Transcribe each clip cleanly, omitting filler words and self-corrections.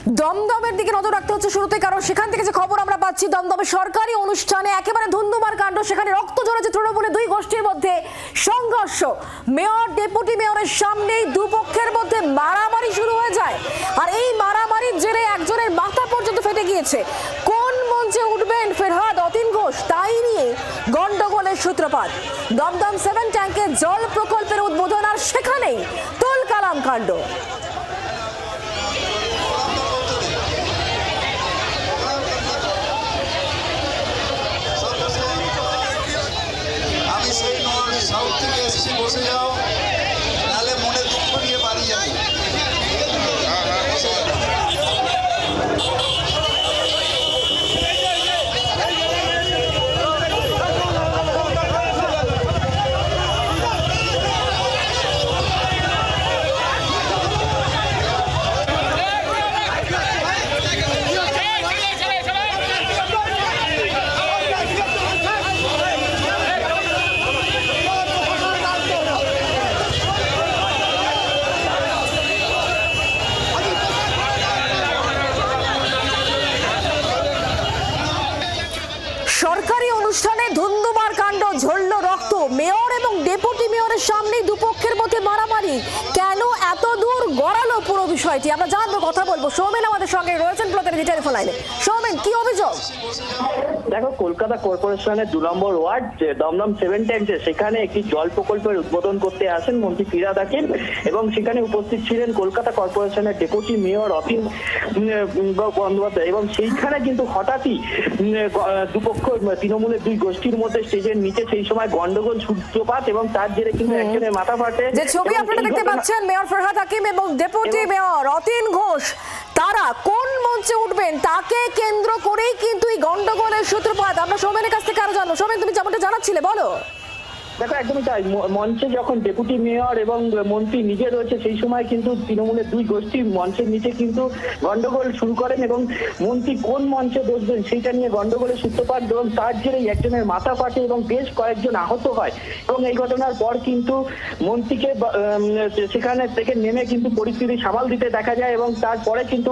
দমদমের দিকে নজর রাখতে হচ্ছে শুরুতে, কারণ সেখান থেকে যে খবর আমরা পাচ্ছি দমদমে সরকারি অনুষ্ঠানে একেবারে ধুন্ধুমার কাণ্ড। সেখানে রক্ত ঝরেছে তৃণমূলের দুই গোষ্ঠীর মধ্যে সংঘর্ষ। মেয়র ডেপুটি মেয়রের সামনেই দুপক্ষের মধ্যে মারামারি শুরু হয়ে যায়, আর এই মারামারির জেরে একজনের মাথা পর্যন্ত ফেটে গিয়েছে। কোন মঞ্চে উঠবেন ফেরহাদ অতীন ঘোষ, তাই নিয়ে গন্ডগোলের সূত্রপাত। দমদম 7 ট্যাঙ্কের জল প্রকল্পের উদ্বোধন, আর সেখানেই তুলকালাম কাণ্ড। সাউথ থেকে এসেছি, বসে যাও, নাহলে মনে দুঃখ নিয়ে বাড়ি যাবে। সরকারি অনুষ্ঠানে ধুন্ধুমার কাণ্ড, ঝরল রক্ত। মেয়র এবং ডেপুটি মেয়রের সামনে দুপক্ষের মধ্যে মারামারি। কেন এত দূর গড়ালো পুরো বিষয়টি আমরা জানবো, কথা বলবো। সৌমেন আমাদের সঙ্গে রয়েছেন প্রতিনিধি টেলিফোন লাইনে। সৌমেন, কি অভিযোগ? দেখো, কলকাতা কর্পোরেশনের 2 নম্বর ওয়ার্ড দমদম 7 ট্যাঙ্কে সেখানে একটি জল প্রকল্পের উদ্বোধন করতে আসেন মন্ত্রী ফিরহাদ হাকিম, এবং সেখানে উপস্থিত ছিলেন কলকাতা কর্পোরেশনের ডেপুটি মেয়র অতীন বন্দ্যোপাধ্যায়। এবং সেইখানে কিন্তু হঠাৎই দুপক্ষ তৃণমূলের দুই গোষ্ঠীর মধ্যে স্টেজের নিচে সেই সময় গন্ডগোল সূত্রপাত, এবং তার জেরে কিন্তু একজনের মাথা ফাটে। যে ছবি আপনারা দেখতে পাচ্ছেন, মেয়র ফিরহাদ হাকিম এবং ডেপুটি মেয়র অতীন ঘোষ, তারা কোন মঞ্চে উঠবেন তাকে কেন্দ্র করেই কিন্তু এই গন্ডগোলের সূত্রপাত। আমরা সৌমেনের কাছ থেকে আরো জানবো। সৌমেন, তুমি যেমনটা জানাচ্ছিলে বলো। দেখো, একদমই তাই। মঞ্চে যখন ডেপুটি মেয়র এবং মন্ত্রী নিজে রয়েছে, সেই সময় কিন্তু তৃণমূলের দুই গোষ্ঠী মঞ্চের নিচে কিন্তু গন্ডগোল শুরু করেন, এবং মন্ত্রী কোন মঞ্চে বসবেন সেইটা নিয়ে গন্ডগোলের সূত্রপাত, এবং তার জেরেই একজনের মাথা ফাটে এবং বেশ কয়েকজন আহত হয়। এবং এই ঘটনার পর কিন্তু মন্ত্রীকে সেখানে থেকে নেমে কিন্তু পরিস্থিতি সামাল দিতে দেখা যায়, এবং তারপরে কিন্তু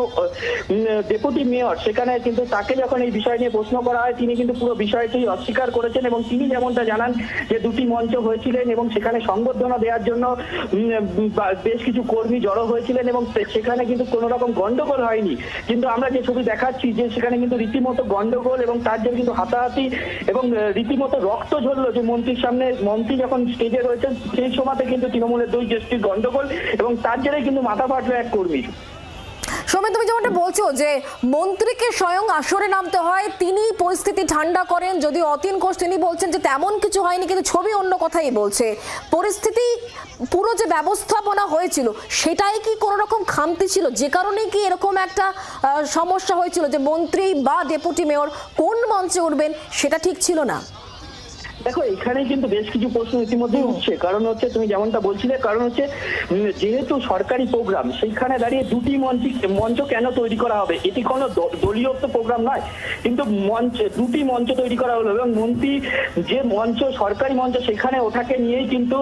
ডেপুটি মেয়র সেখানে কিন্তু তাকে যখন এই বিষয় নিয়ে প্রশ্ন করা হয়, তিনি কিন্তু পুরো বিষয়টি অস্বীকার করেছেন। এবং তিনি যেমনটা জানান যে দুটি মঞ্চ হয়েছিলেন এবং সেখানে সংবর্ধনা দেওয়ার জন্য বেশ কিছু কর্মী জড়ো হয়েছিলেন, এবং সেখানে কিন্তু কোনো রকম গন্ডগোল হয়নি। কিন্তু আমরা যে ছবি দেখাচ্ছি যে সেখানে কিন্তু রীতিমতো গন্ডগোল, এবং তার জন্য কিন্তু হাতাহাতি এবং রীতিমতো রক্ত ঝরলো। যে মন্ত্রীর সামনে মন্ত্রী যখন স্টেজে রয়েছেন সেই সময়তে কিন্তু তৃণমূলের দুই গোষ্ঠীর গন্ডগোল, এবং তার জন্য কিন্তু মাথা ফাটলো এক কর্মী। সৌমেন, তুমি যেমনটা বলছো যে মন্ত্রীকে স্বয়ং আসরে নামতে হয়, তিনি পরিস্থিতি ঠান্ডা করেন। যদি অতীন ঘোষ তিনি বলছেন যে তেমন কিছু হয়নি, কিন্তু ছবি অন্য কথাই বলছে। পরিস্থিতি পুরো যে ব্যবস্থাপনা হয়েছিল সেটাই কি কোনো রকম খামতি ছিল, যে কারণেই কি এরকম একটা সমস্যা হয়েছিল যে মন্ত্রী বা ডেপুটি মেয়র কোন মঞ্চে উঠবেন সেটা ঠিক ছিল না? দেখো, এখানে কিন্তু বেশ কিছু প্রশ্ন ইতিমধ্যে উঠছে। কারণ হচ্ছে তুমি যেমনটা বলছিলে, কারণ হচ্ছে যেহেতু সরকারি প্রোগ্রাম, সেইখানে দাঁড়িয়ে দুটি মঞ্চ কেন তৈরি করা হবে? এটি কোনো দলীয় প্রোগ্রাম নয়, কিন্তু দুটি মঞ্চ তৈরি করা হলো, এবং মন্ত্রী যে মঞ্চ সরকারি মঞ্চ সেখানে ওঠাকে নিয়েই কিন্তু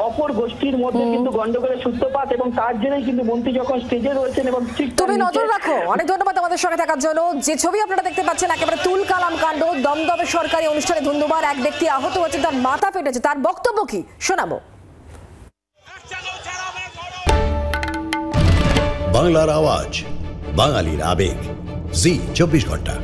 অপর গোষ্ঠীর মধ্যে কিন্তু গন্ডগোলের সূত্রপাত, এবং তার জন্যই কিন্তু মন্ত্রী যখন স্টেজে রয়েছেন এবং তুমি নজর রাখো। অনেক ধন্যবাদ আমাদের সঙ্গে থাকার জন্য। যে ছবি আপনারা দেখতে পাচ্ছেন একেবারে তুলকালাম কাণ্ড। দমদমের সরকারি অনুষ্ঠানে ধুন্ধুমার, এক ব্যক্তি আহত হয়েছে, তার মাথা ফেটেছে। তার বক্তব্য কি শোনাবো। বাংলার আওয়াজ, বাঙালির আবেগ, জি 24 ঘন্টা।